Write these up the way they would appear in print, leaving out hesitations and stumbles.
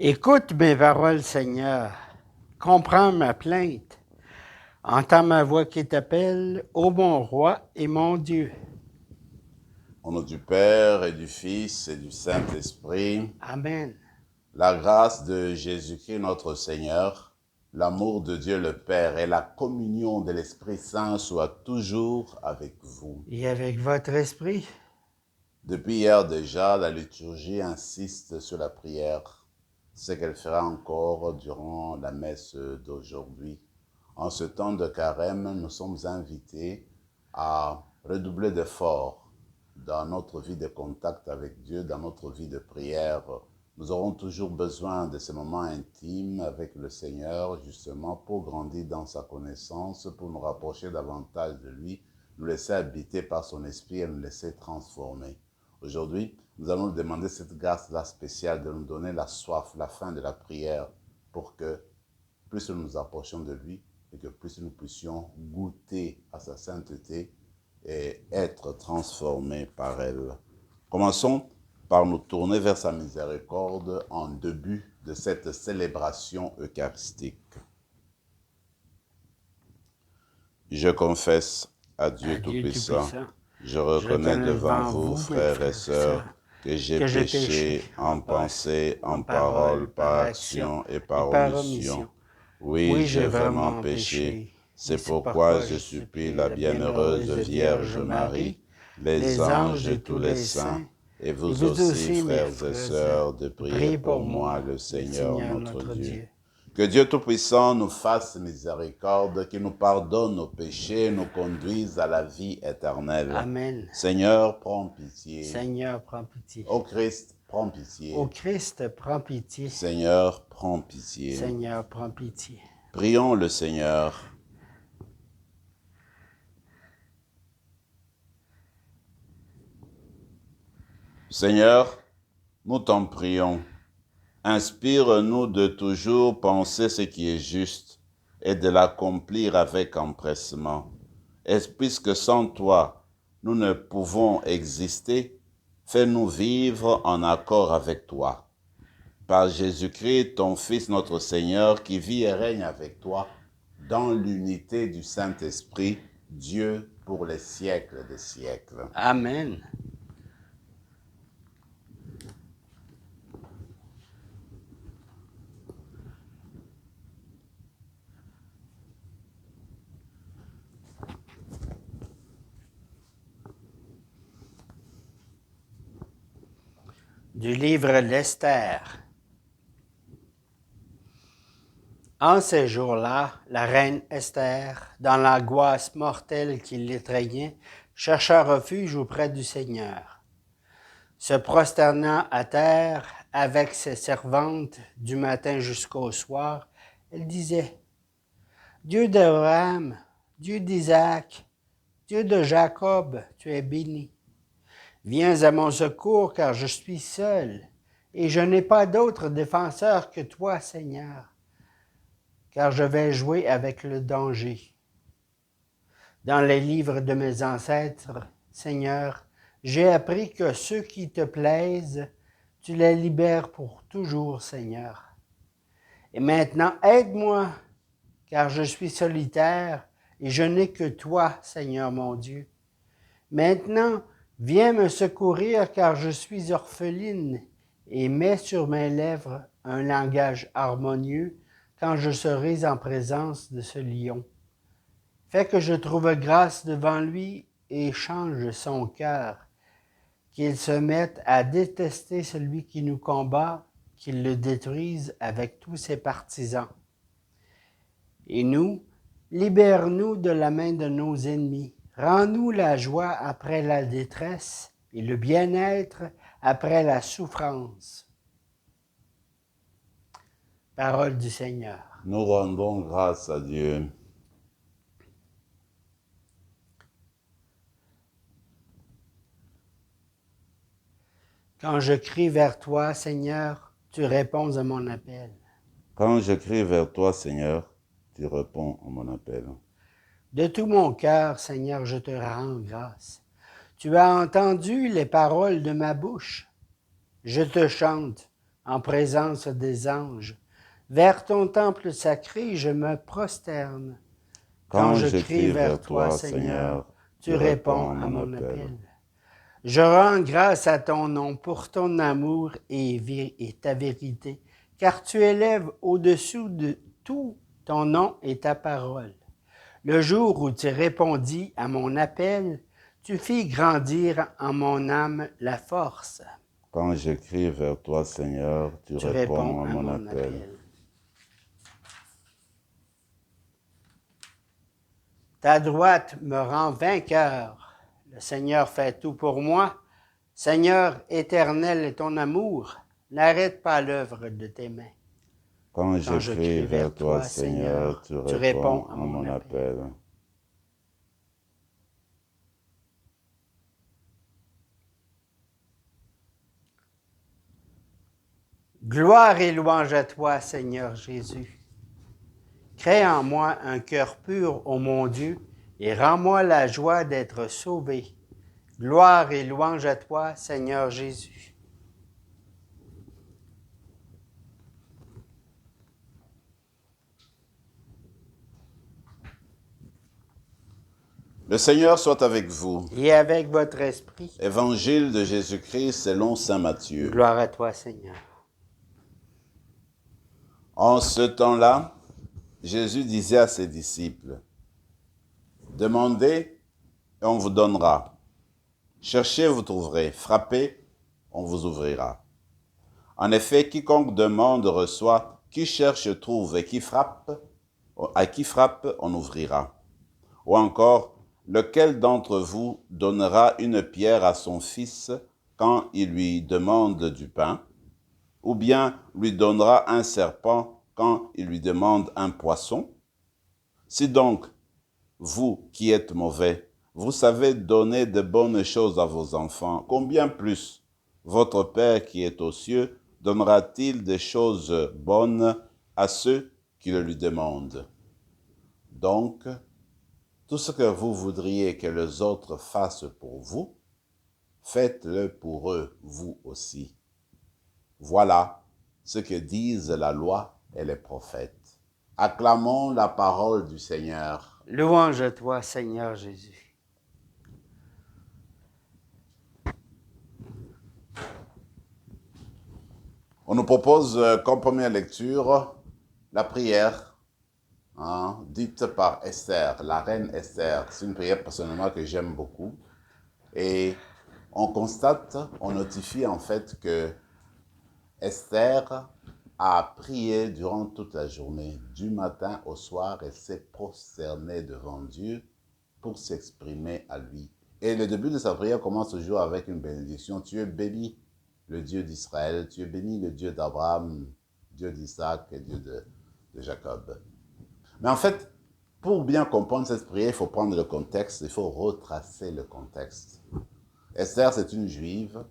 Écoute mes paroles, Seigneur. Comprends ma plainte. Entends ma voix qui t'appelle, ô mon roi et mon Dieu. Au nom du Père et du Fils et du Saint-Esprit, Amen. la grâce de Jésus-Christ notre Seigneur, l'amour de Dieu le Père et la communion de l'Esprit Saint soient toujours avec vous. Et avec votre esprit, Depuis hier déjà, la liturgie insiste sur la prière, ce qu'elle fera encore durant la messe d'aujourd'hui. En ce temps de carême, nous sommes invités à redoubler d'efforts dans notre vie de contact avec Dieu, dans notre vie de prière. Nous aurons toujours besoin de ces moments intimes avec le Seigneur, justement pour grandir dans sa connaissance, pour nous rapprocher davantage de lui, nous laisser habiter par son esprit et nous laisser transformer. Aujourd'hui, nous allons lui demander cette grâce-là spéciale de nous donner la soif, la faim de la prière, pour que plus nous nous approchons de lui et que plus nous puissions goûter à sa sainteté et être transformés par elle. Commençons par nous tourner vers sa miséricorde en début de cette célébration eucharistique. Je confesse à Dieu Tout-Puissant, je reconnais devant vous, frères et sœurs, que j'ai péché en pensée, en parole, par action et par omission. Oui, j'ai vraiment péché. C'est pourquoi je supplie la bienheureuse Vierge Marie, les anges et tous les saints, et vous aussi, frères et sœurs, de prier pour moi, le Seigneur notre Dieu. Que Dieu Tout-Puissant nous fasse miséricorde, qu'il nous pardonne nos péchés, nous conduise à la vie éternelle. Amen. Seigneur, prends pitié. Seigneur, prends pitié. Ô Christ, prends pitié. Ô Christ, prends pitié. Seigneur, prends pitié. Seigneur, prends pitié. Prions le Seigneur. Seigneur, nous t'en prions. Inspire-nous de toujours penser ce qui est juste et de l'accomplir avec empressement. Et puisque sans toi, nous ne pouvons exister, fais-nous vivre en accord avec toi. Par Jésus-Christ, ton Fils, notre Seigneur, qui vit et règne avec toi, dans l'unité du Saint-Esprit, Dieu pour les siècles des siècles. Amen. Du livre l'Esther. En ces jours-là, la reine Esther, dans l'angoisse mortelle qui l'étreignait, chercha refuge auprès du Seigneur. Se prosternant à terre avec ses servantes du matin jusqu'au soir, elle disait, « Dieu d'Abraham, Dieu d'Isaac, Dieu de Jacob, tu es béni. Viens à mon secours car je suis seul et je n'ai pas d'autre défenseur que toi, Seigneur, car je vais jouer avec le danger. Dans les livres de mes ancêtres, Seigneur, j'ai appris que ceux qui te plaisent, tu les libères pour toujours, Seigneur. Et maintenant, aide-moi, car je suis solitaire et je n'ai que toi, Seigneur mon Dieu. Maintenant, viens me secourir, car je suis orpheline, et mets sur mes lèvres un langage harmonieux quand je serai en présence de ce lion. Fais que je trouve grâce devant lui et change son cœur, qu'il se mette à détester celui qui nous combat, qu'il le détruise avec tous ses partisans. Et nous, libère-nous de la main de nos ennemis. Rends-nous la joie après la détresse et le bien-être après la souffrance. Parole du Seigneur. Nous rendons grâce à Dieu. Quand je crie vers toi, Seigneur, tu réponds à mon appel. Quand je crie vers toi, Seigneur, tu réponds à mon appel. De tout mon cœur, Seigneur, je te rends grâce. Tu as entendu les paroles de ma bouche. Je te chante, en présence des anges. Vers ton temple sacré, je me prosterne. Quand je crie vers toi, Seigneur, tu réponds à mon appel. Je rends grâce à ton nom pour ton amour et ta vérité, car tu élèves au-dessous de tout ton nom et ta parole. Le jour où tu répondis à mon appel, tu fis grandir en mon âme la force. Quand je crie vers toi, Seigneur, tu réponds à mon appel. Ta droite me rend vainqueur. Le Seigneur fait tout pour moi. Seigneur éternel est ton amour. N'arrête pas l'œuvre de tes mains. Quand je crie vers toi, Seigneur, tu réponds à mon appel. Gloire et louange à toi, Seigneur Jésus. Crée en moi un cœur pur, ô mon Dieu, et rends-moi la joie d'être sauvé. Gloire et louange à toi, Seigneur Jésus. Le Seigneur soit avec vous. Et avec votre esprit. Évangile de Jésus-Christ selon saint Matthieu. Gloire à toi, Seigneur. En ce temps-là, Jésus disait à ses disciples, « Demandez et on vous donnera. Cherchez, vous trouverez. Frappez, on vous ouvrira. En effet, quiconque demande reçoit, qui cherche trouve, et à qui frappe, on ouvrira. Ou encore, lequel d'entre vous donnera une pierre à son fils quand il lui demande du pain, ou bien lui donnera un serpent quand il lui demande un poisson? Si donc, vous qui êtes mauvais, vous savez donner de bonnes choses à vos enfants, combien plus votre Père qui est aux cieux donnera-t-il des choses bonnes à ceux qui le lui demandent? Donc, tout ce que vous voudriez que les autres fassent pour vous, faites-le pour eux, vous aussi. Voilà ce que disent la loi et les prophètes. Acclamons la parole du Seigneur. Louange à toi, Seigneur Jésus. On nous propose comme première lecture la prière dite par Esther, la reine Esther. C'est une prière personnellement que j'aime beaucoup. Et on constate, on notifie en fait que Esther a prié durant toute la journée, du matin au soir, elle s'est prosternée devant Dieu pour s'exprimer à lui. Et le début de sa prière commence toujours avec une bénédiction. Tu es béni, le Dieu d'Israël, tu es béni, le Dieu d'Abraham, Dieu d'Isaac et Dieu de Jacob. Mais en fait, pour bien comprendre cette prière, il faut prendre le contexte, il faut retracer le contexte. Esther, c'est une juive.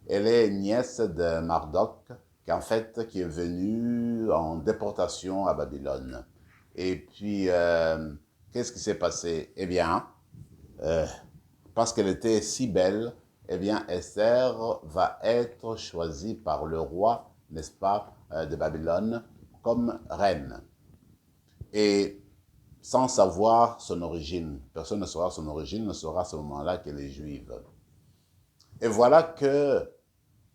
Elle est nièce de Marduk, qui est venu en déportation à Babylone. Et puis, qu'est-ce qui s'est passé? Eh bien, parce qu'elle était si belle, eh bien, Esther va être choisie par le roi, n'est-ce pas, de Babylone, comme reine. Et sans savoir son origine, personne ne saura son origine, ne saura à ce moment-là qu'elle est juive. Et voilà que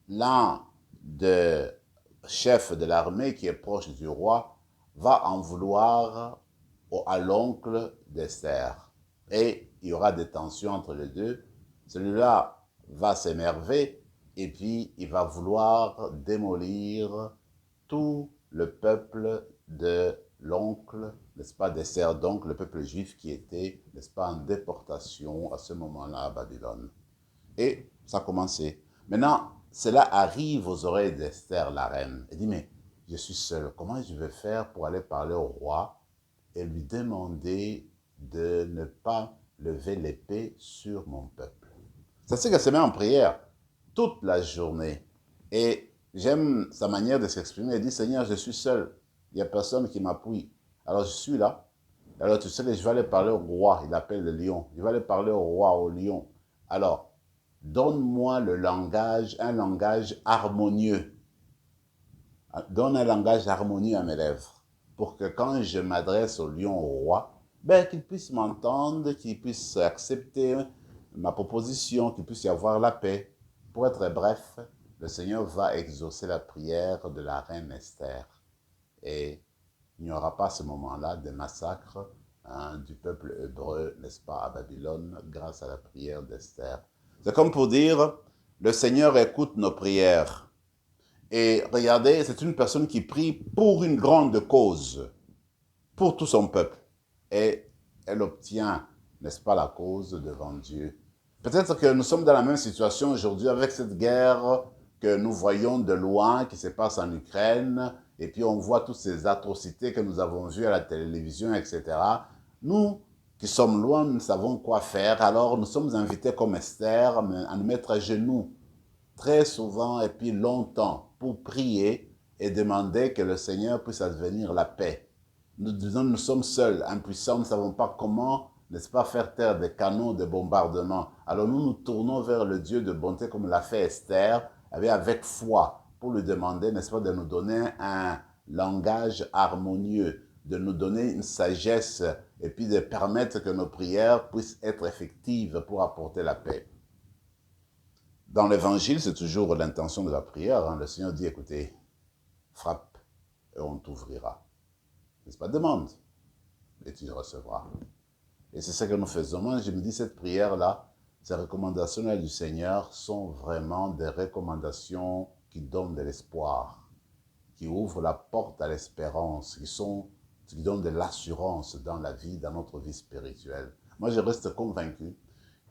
l'un des chefs de l'armée qui est proche du roi va en vouloir à l'oncle d'Esther. Et il y aura des tensions entre les deux. Celui-là va s'énerver et puis il va vouloir démolir tout le peuple de l'oncle, n'est-ce pas, d'Esther, donc le peuple juif qui était, n'est-ce pas, en déportation à ce moment-là à Babylone. Et ça a commencé. Maintenant, cela arrive aux oreilles d'Esther, la reine. Elle dit, mais je suis seule, comment je vais faire pour aller parler au roi et lui demander de ne pas lever l'épée sur mon peuple? Ça c'est qu'elle se met en prière toute la journée. Et j'aime sa manière de s'exprimer. Elle dit, Seigneur, je suis seule, il n'y a personne qui m'appuie. Alors je suis là. Alors tu sais, je vais aller parler au roi, il appelle le lion. Je vais aller parler au roi, au lion. Alors, donne-moi un langage harmonieux donne un langage harmonieux à mes lèvres, pour que quand je m'adresse au lion, au roi, ben, qu'il puisse m'entendre, qu'il puisse accepter ma proposition, qu'il puisse y avoir la paix. Pour être bref, le Seigneur va exaucer la prière de la reine Esther. Et il n'y aura pas à ce moment-là de massacre du peuple hébreu, n'est-ce pas, à Babylone, grâce à la prière d'Esther. C'est comme pour dire, le Seigneur écoute nos prières. Et regardez, c'est une personne qui prie pour une grande cause, pour tout son peuple. Et elle obtient, n'est-ce pas, la cause devant Dieu. Peut-être que nous sommes dans la même situation aujourd'hui avec cette guerre que nous voyons de loin, qui se passe en Ukraine, et puis on voit toutes ces atrocités que nous avons vues à la télévision, etc. Nous, qui sommes loin, nous savons quoi faire. Alors nous sommes invités comme Esther à nous mettre à genoux très souvent et puis longtemps pour prier et demander que le Seigneur puisse advenir la paix. Nous disons, nous sommes seuls, impuissants, nous ne savons pas comment, n'est-ce pas, faire taire des canons de bombardement. Alors nous nous tournons vers le Dieu de bonté comme l'a fait Esther, avec foi, pour lui demander, n'est-ce pas, de nous donner un langage harmonieux, de nous donner une sagesse et puis de permettre que nos prières puissent être effectives pour apporter la paix. Dans l'évangile, c'est toujours l'intention de la prière. Le Seigneur dit, écoutez, frappe et on t'ouvrira. N'est-ce pas? Demande et tu recevras. Et c'est ça que nous faisons. Moi, je me dis, cette prière-là, ces recommandations-là du Seigneur sont vraiment des recommandations qui donnent de l'espoir, qui ouvrent la porte à l'espérance, qui donnent de l'assurance dans la vie, dans notre vie spirituelle. Moi, je reste convaincu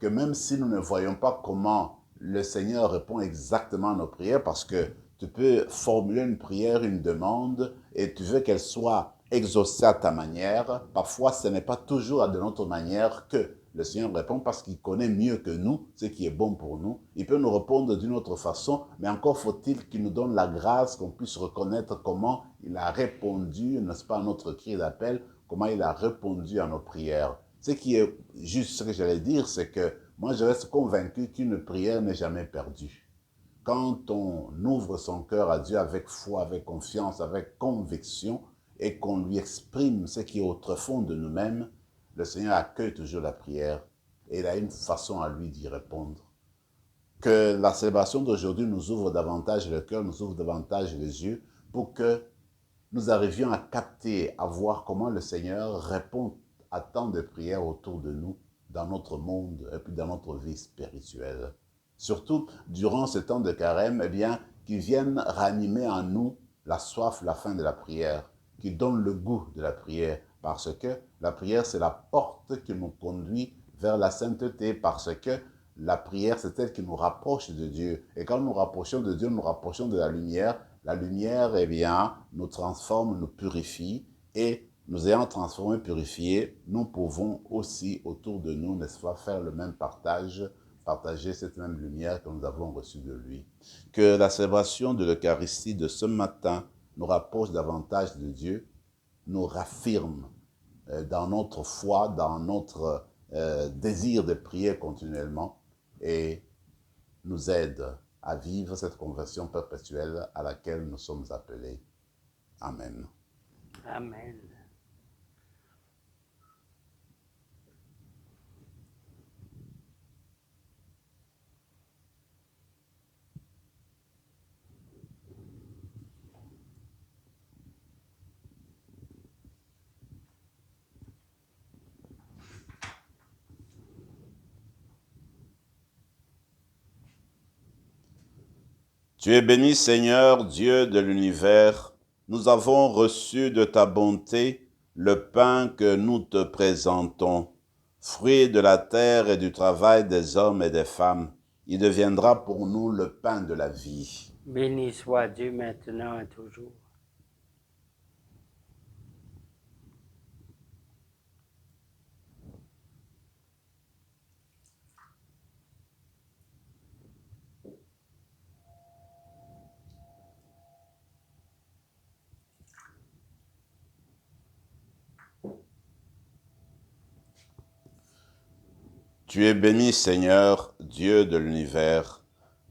que même si nous ne voyons pas comment le Seigneur répond exactement à nos prières, parce que tu peux formuler une prière, une demande, et tu veux qu'elle soit exaucée à ta manière. Parfois, ce n'est pas toujours de notre manière que le Seigneur répond, parce qu'il connaît mieux que nous ce qui est bon pour nous. Il peut nous répondre d'une autre façon, mais encore faut-il qu'il nous donne la grâce, qu'on puisse reconnaître comment il a répondu, n'est-ce pas, à notre cri d'appel, comment il a répondu à nos prières. Ce qui est juste, ce que j'allais dire, c'est que moi, je reste convaincu qu'une prière n'est jamais perdue. Quand on ouvre son cœur à Dieu avec foi, avec confiance, avec conviction, et qu'on lui exprime ce qui est au fond de nous-mêmes, le Seigneur accueille toujours la prière et il a une façon à lui d'y répondre. Que la célébration d'aujourd'hui nous ouvre davantage le cœur, nous ouvre davantage les yeux pour que nous arrivions à capter, à voir comment le Seigneur répond à tant de prières autour de nous, dans notre monde et puis dans notre vie spirituelle. Surtout durant ce temps de carême, eh bien, qu'ils viennent ranimer en nous la soif, la faim de la prière, qui donne le goût de la prière, parce que la prière, c'est la porte qui nous conduit vers la sainteté, parce que la prière, c'est elle qui nous rapproche de Dieu. Et quand nous nous rapprochons de Dieu, nous nous rapprochons de la lumière. La lumière, eh bien, nous transforme, nous purifie, et nous ayant transformés, purifiés, nous pouvons aussi, autour de nous, n'est-ce pas, faire le même partager cette même lumière que nous avons reçue de lui. Que la célébration de l'Eucharistie de ce matin nous rapproche davantage de Dieu, nous raffirme dans notre foi, dans notre désir de prier continuellement et nous aide à vivre cette conversion perpétuelle à laquelle nous sommes appelés. Amen. Amen. Tu es béni, Seigneur, Dieu de l'univers. Nous avons reçu de ta bonté le pain que nous te présentons, fruit de la terre et du travail des hommes et des femmes. Il deviendra pour nous le pain de la vie. Béni soit Dieu maintenant et toujours. Tu es béni, Seigneur, Dieu de l'univers.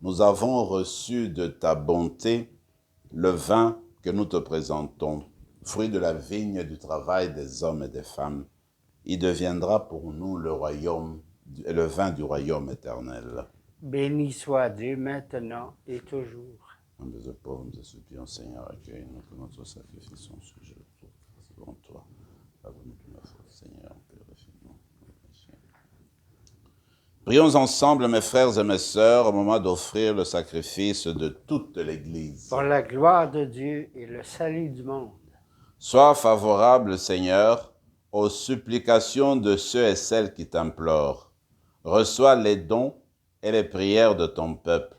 Nous avons reçu de ta bonté le vin que nous te présentons, fruit de la vigne et du travail des hommes et des femmes, il deviendra pour nous le vin du royaume éternel. Béni soit Dieu maintenant et toujours. En des pauvres, nous te supplions, Seigneur, accueille-nous que notre sacrifice son sujet devant toi. Pardonne-nous de nos fautes, Seigneur, purifie-nous. Prions ensemble, mes frères et mes sœurs, au moment d'offrir le sacrifice de toute l'Église. Pour la gloire de Dieu et le salut du monde. Sois favorable, Seigneur, aux supplications de ceux et celles qui t'implorent. Reçois les dons et les prières de ton peuple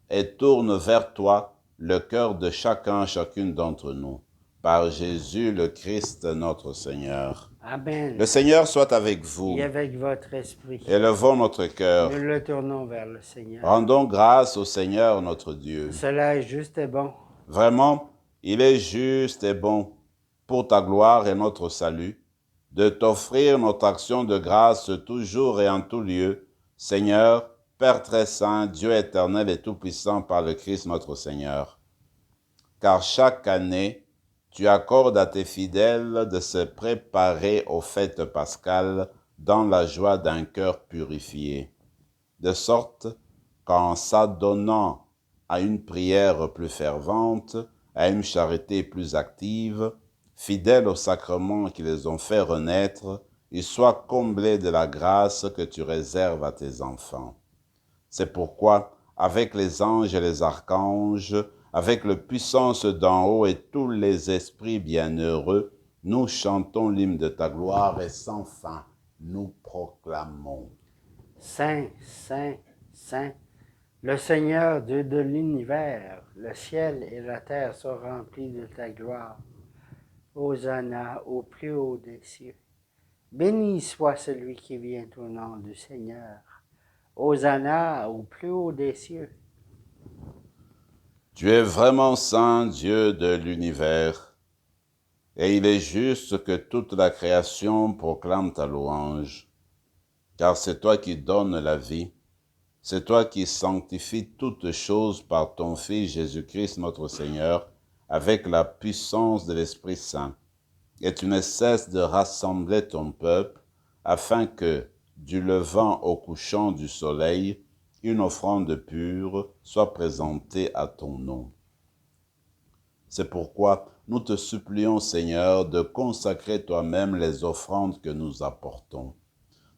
et tourne vers toi le cœur de chacune d'entre nous. Par Jésus le Christ notre Seigneur. Amen. Le Seigneur soit avec vous. Et avec votre esprit. Élevons notre cœur. Nous le tournons vers le Seigneur. Rendons grâce au Seigneur notre Dieu. Cela est juste et bon. Vraiment, il est juste et bon, pour ta gloire et notre salut, de t'offrir notre action de grâce toujours et en tout lieu, Seigneur, Père très saint, Dieu éternel et tout-puissant par le Christ notre Seigneur. Car chaque année, tu accordes à tes fidèles de se préparer aux fêtes pascales dans la joie d'un cœur purifié, de sorte qu'en s'adonnant à une prière plus fervente, à une charité plus active, fidèles aux sacrements qui les ont fait renaître, ils soient comblés de la grâce que tu réserves à tes enfants. C'est pourquoi, avec les anges et les archanges, avec la puissance d'en haut et tous les esprits bienheureux, nous chantons l'hymne de ta gloire et sans fin, nous proclamons. Saint, Saint, Saint, le Seigneur Dieu de l'univers, le ciel et la terre sont remplis de ta gloire. Hosanna au plus haut des cieux. Béni soit celui qui vient au nom du Seigneur. Hosanna au plus haut des cieux. Tu es vraiment saint, Dieu de l'univers, et il est juste que toute la création proclame ta louange, car c'est toi qui donnes la vie, c'est toi qui sanctifies toutes choses par ton Fils Jésus-Christ notre Seigneur, avec la puissance de l'Esprit Saint, et tu ne cesses de rassembler ton peuple, afin que, du levant au couchant du soleil, une offrande pure soit présentée à ton nom. C'est pourquoi nous te supplions, Seigneur, de consacrer toi-même les offrandes que nous apportons.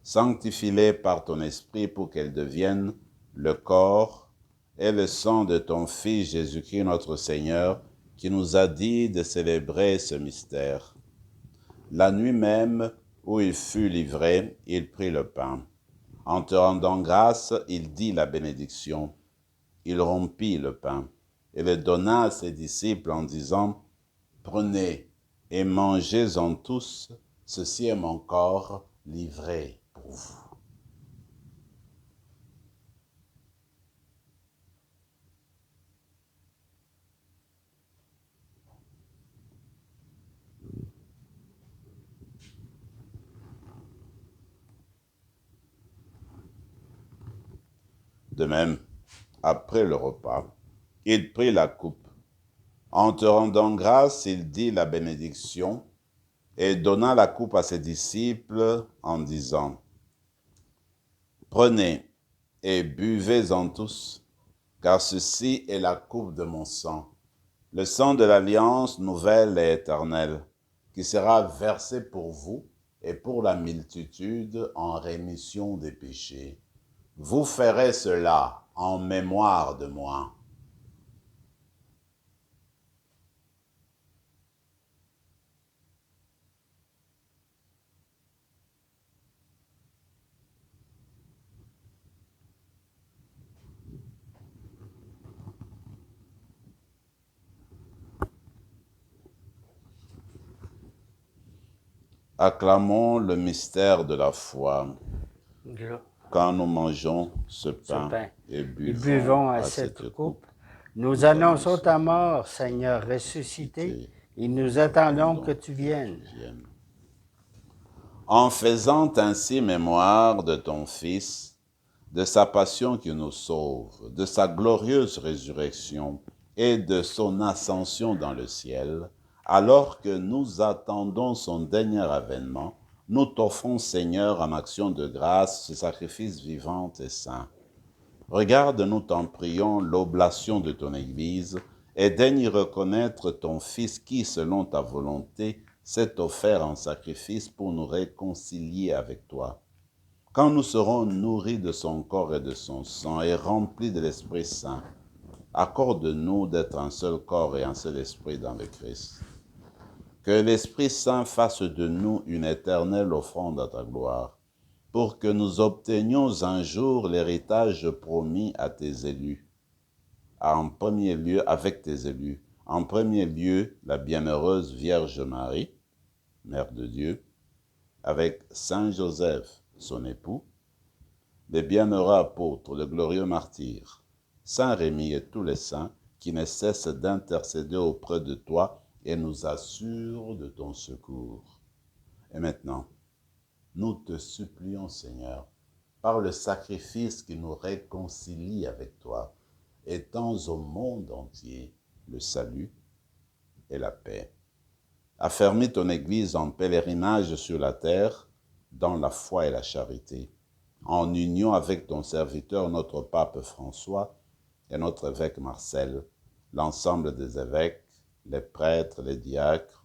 Sanctifie-les par ton esprit pour qu'elles deviennent le corps et le sang de ton Fils Jésus-Christ notre Seigneur, qui nous a dit de célébrer ce mystère. La nuit même où il fut livré, il prit le pain. En te rendant grâce, il dit la bénédiction. Il rompit le pain et le donna à ses disciples en disant, « Prenez et mangez-en tous, ceci est mon corps livré pour vous. » De même, après le repas, il prit la coupe. En te rendant grâce, il dit la bénédiction et donna la coupe à ses disciples en disant, « Prenez et buvez-en tous, car ceci est la coupe de mon sang, le sang de l'alliance nouvelle et éternelle, qui sera versé pour vous et pour la multitude en rémission des péchés. Vous ferez cela en mémoire de moi. » Acclamons le mystère de la foi. Quand nous mangeons ce pain et buvons à cette coupe, nous annonçons ta mort, Seigneur ressuscité, et nous attendons que tu viennes. En faisant ainsi mémoire de ton Fils, de sa passion qui nous sauve, de sa glorieuse résurrection et de son ascension dans le ciel, alors que nous attendons son dernier avènement, nous t'offrons, Seigneur, en action de grâce, ce sacrifice vivant et saint. Regarde, nous t'en prions, l'oblation de ton Église, et daigne y reconnaître ton Fils qui, selon ta volonté, s'est offert en sacrifice pour nous réconcilier avec toi. Quand nous serons nourris de son corps et de son sang et remplis de l'Esprit Saint, accorde-nous d'être un seul corps et un seul esprit dans le Christ. Que l'Esprit Saint fasse de nous une éternelle offrande à ta gloire, pour que nous obtenions un jour l'héritage promis à tes élus. En premier lieu, avec tes élus. En premier lieu, la bienheureuse Vierge Marie, Mère de Dieu, avec Saint Joseph, son époux, les bienheureux apôtres, le glorieux martyr, Saint Rémy et tous les saints qui ne cessent d'intercéder auprès de toi et nous assurent de ton secours. Et maintenant, nous te supplions, Seigneur, par le sacrifice qui nous réconcilie avec toi, étends au monde entier le salut et la paix. Affermis ton Église en pèlerinage sur la terre, dans la foi et la charité, en union avec ton serviteur, notre pape François, et notre évêque Marcel, l'ensemble des évêques, les prêtres, les diacres,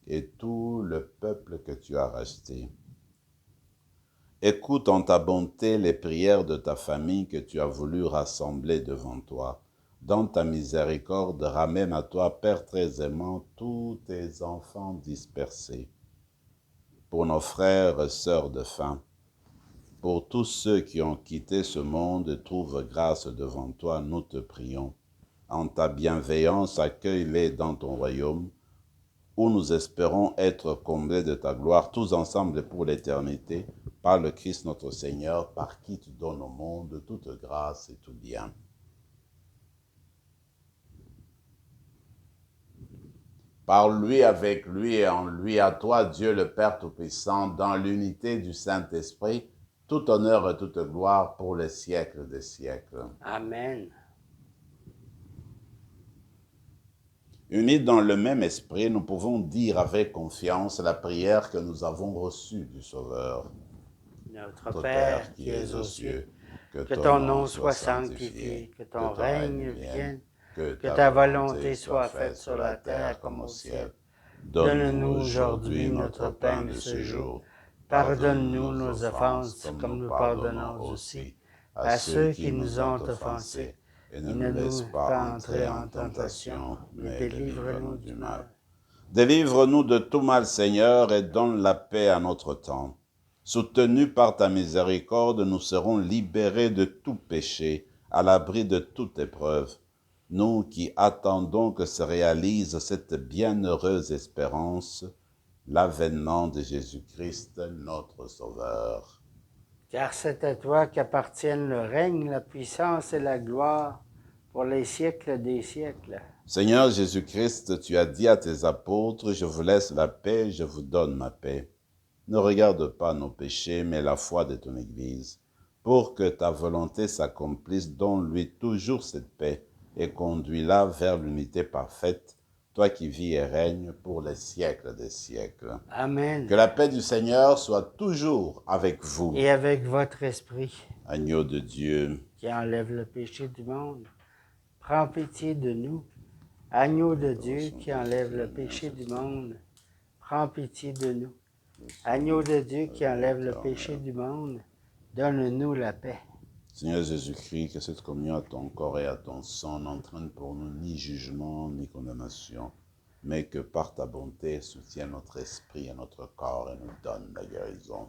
et tout le peuple que tu as racheté. Écoute en ta bonté les prières de ta famille que tu as voulu rassembler devant toi. Dans ta miséricorde, ramène à toi, Père très aimant, tous tes enfants dispersés. Pour nos frères et sœurs défunts, pour tous ceux qui ont quitté ce monde et trouvent grâce devant toi, nous te prions. En ta bienveillance, accueille-les dans ton royaume, où nous espérons être comblés de ta gloire, tous ensemble pour l'éternité, par le Christ notre Seigneur, par qui tu donnes au monde toute grâce et tout bien. Par lui, avec lui et en lui, à toi, Dieu le Père Tout-Puissant, dans l'unité du Saint-Esprit, tout honneur et toute gloire pour les siècles des siècles. Amen. Unis dans le même esprit, nous pouvons dire avec confiance la prière que nous avons reçue du Sauveur. Notre Père qui es aux cieux, que ton nom soit sanctifié, que ton règne vienne, que ta volonté soit faite sur la terre comme au ciel. Donne-nous aujourd'hui notre pain de ce jour. Pardonne-nous nos offenses comme nous pardonnons aussi à ceux qui nous ont offensés. Et ne nous laisse pas entrer en tentation, mais délivre-nous du mal. Délivre-nous de tout mal, Seigneur, et donne la paix à notre temps. Soutenus par ta miséricorde, nous serons libérés de tout péché, à l'abri de toute épreuve. Nous qui attendons que se réalise cette bienheureuse espérance, l'avènement de Jésus-Christ, notre Sauveur. Car c'est à toi qu'appartiennent le règne, la puissance et la gloire pour les siècles des siècles. Seigneur Jésus-Christ, tu as dit à tes apôtres, je vous laisse la paix, je vous donne ma paix. Ne regarde pas nos péchés, mais la foi de ton Église, pour que ta volonté s'accomplisse, donne-lui toujours cette paix, et conduis-la vers l'unité parfaite, toi qui vis et règnes pour les siècles des siècles. Amen. Que la paix du Seigneur soit toujours avec vous. Et avec votre esprit, Agneau de Dieu, qui enlève le péché du monde, prends pitié de nous. Agneau de Dieu qui enlève le péché du monde, prends pitié de nous. Agneau de Dieu qui enlève le péché du monde, donne-nous la paix. Seigneur Jésus-Christ, que cette communion à ton corps et à ton sang n'entraîne pour nous ni jugement ni condamnation, mais que par ta bonté soutienne notre esprit et notre corps et nous donne la guérison.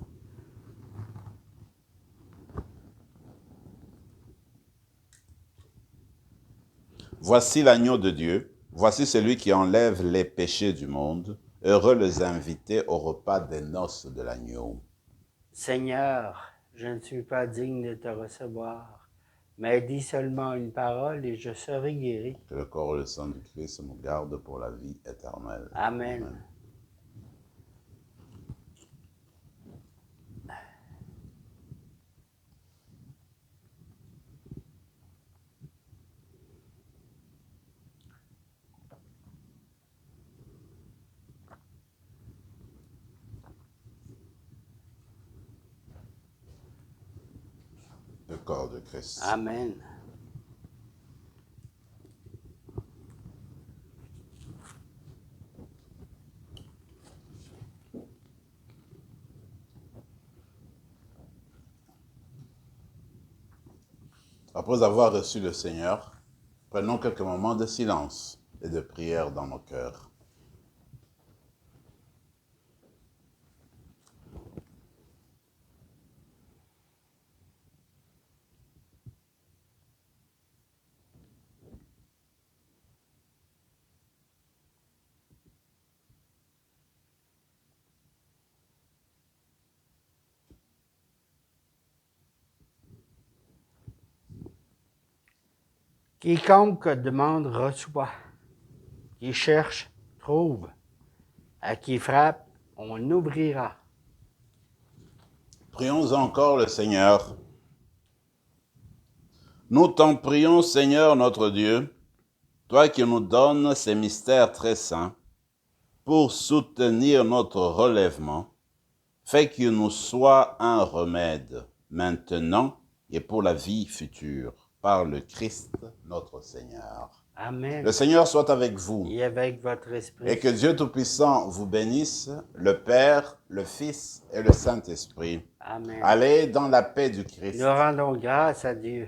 Voici l'agneau de Dieu, voici celui qui enlève les péchés du monde. Heureux les invités au repas des noces de l'agneau. Seigneur, je ne suis pas digne de te recevoir, mais dis seulement une parole et je serai guéri. Que le corps et le sang du Christ nous gardent pour la vie éternelle. Amen. Amen. corps de Christ. Amen. Après avoir reçu le Seigneur, prenons quelques moments de silence et de prière dans nos cœurs. Quiconque demande reçoit, qui cherche trouve, à qui frappe on ouvrira. Prions encore le Seigneur. Nous t'en prions, Seigneur notre Dieu, toi qui nous donnes ces mystères très saints, pour soutenir notre relèvement, fais qu'il nous soit un remède, maintenant et pour la vie future, par le Christ notre Seigneur. Amen. Le Seigneur soit avec vous. Et avec votre esprit. Et que Dieu Tout-Puissant vous bénisse, le Père, le Fils et le Saint-Esprit. Amen. Allez dans la paix du Christ. Nous rendons grâce à Dieu.